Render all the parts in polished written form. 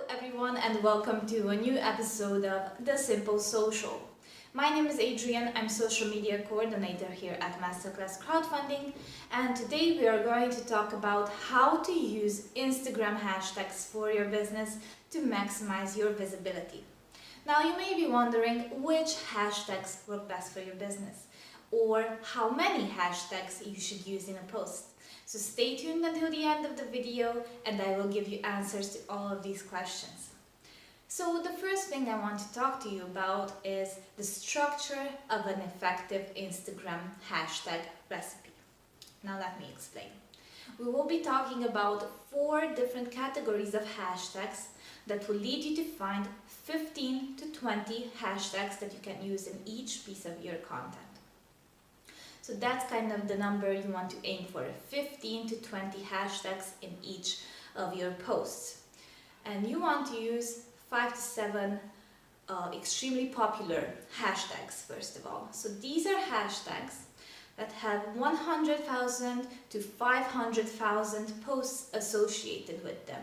everyone, and welcome to a new episode of The Simple Social. My name is Adrian, I'm social media coordinator here at Masterclass Crowdfunding, and today we are going to talk about how to use Instagram hashtags for your business to maximize your visibility. Now you may be wondering which hashtags work best for your business, or how many hashtags you should use in a post. So stay tuned until the end of the video and I will give you answers to all of these questions. So the first thing I want to talk to you about is the structure of an effective Instagram hashtag recipe. Now let me explain. We will be talking about 4 different categories of hashtags that will lead you to find 15 to 20 hashtags that you can use in each piece of your content. So that's kind of the number you want to aim for, 15 to 20 hashtags in each of your posts. And you want to use 5 to 7 extremely popular hashtags first of all. So these are hashtags that have 100,000 to 500,000 posts associated with them.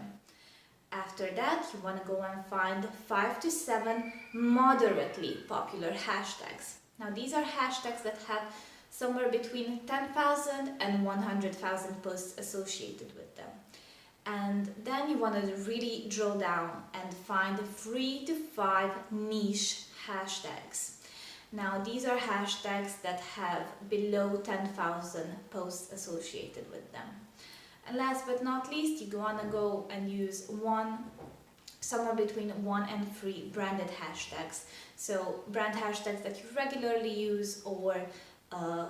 After that, you want to go and find 5 to 7 moderately popular hashtags. Now these are hashtags that have somewhere between 10,000 and 100,000 posts associated with them. And then you want to really drill down and find 3 to 5 niche hashtags. Now these are hashtags that have below 10,000 posts associated with them. And last but not least, you want to go and use somewhere between 1 and 3 branded hashtags. So brand hashtags that you regularly use or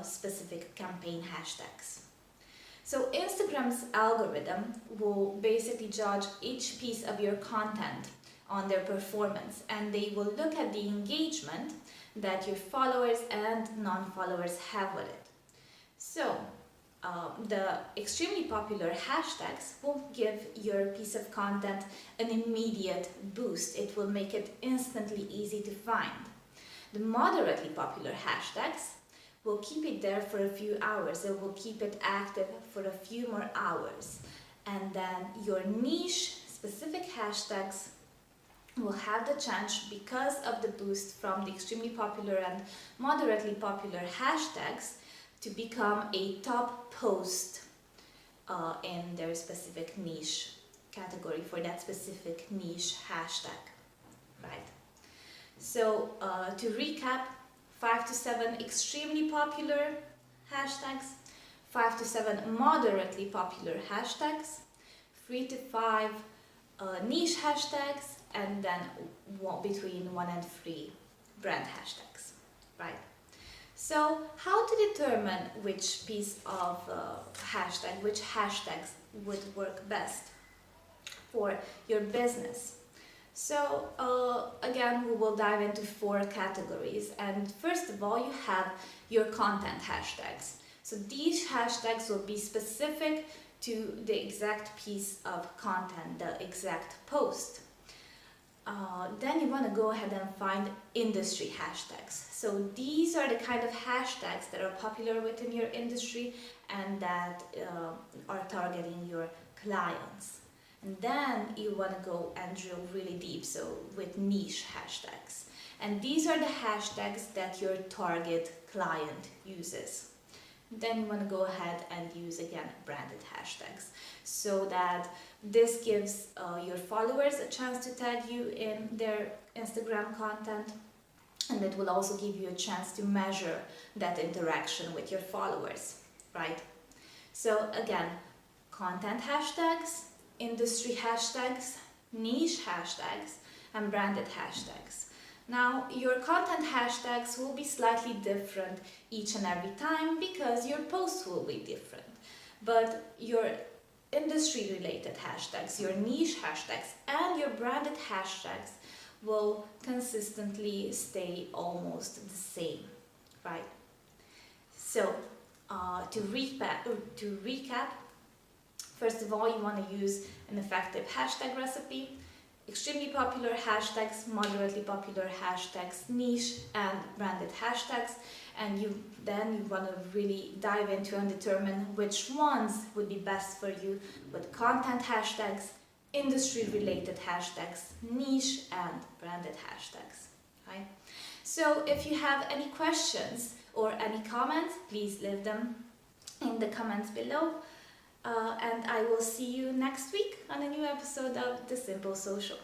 specific campaign hashtags. So Instagram's algorithm will basically judge each piece of your content on their performance, and they will look at the engagement that your followers and non-followers have with it. So the extremely popular hashtags will give your piece of content an immediate boost. It will make it instantly easy to find. The moderately popular hashtags will keep it there for a few hours. It will keep it active for a few more hours. And then your niche specific hashtags will have the chance, because of the boost from the extremely popular and moderately popular hashtags, to become a top post in their specific niche category for that specific niche hashtag, right? So to recap, 5 to 7 extremely popular hashtags, 5 to 7 moderately popular hashtags, 3 to 5 niche hashtags, and then between 1 and 3 brand hashtags, right? So how to determine which piece of which hashtags would work best for your business? So again, we will dive into 4 categories, and first of all you have your content hashtags. So these hashtags will be specific to the exact piece of content, the exact post. Then you want to go ahead and find industry hashtags. So these are the kind of hashtags that are popular within your industry and that are targeting your clients. And then you want to go and drill really deep, so with niche hashtags. And these are the hashtags that your target client uses. Then you want to go ahead and use again branded hashtags, so that this gives your followers a chance to tag you in their Instagram content, and it will also give you a chance to measure that interaction with your followers, right? So again, content hashtags, industry hashtags, niche hashtags, and branded hashtags. Now, your content hashtags will be slightly different each and every time because your posts will be different. But your industry related hashtags, your niche hashtags, and your branded hashtags will consistently stay almost the same, right? So, to recap, first of all, you want to use an effective hashtag recipe, extremely popular hashtags, moderately popular hashtags, niche and branded hashtags, and then you want to really dive into and determine which ones would be best for you with content hashtags, industry-related hashtags, niche and branded hashtags. Right? So if you have any questions or any comments, please leave them in the comments below. And I will see you next week on a new episode of The Simple Social.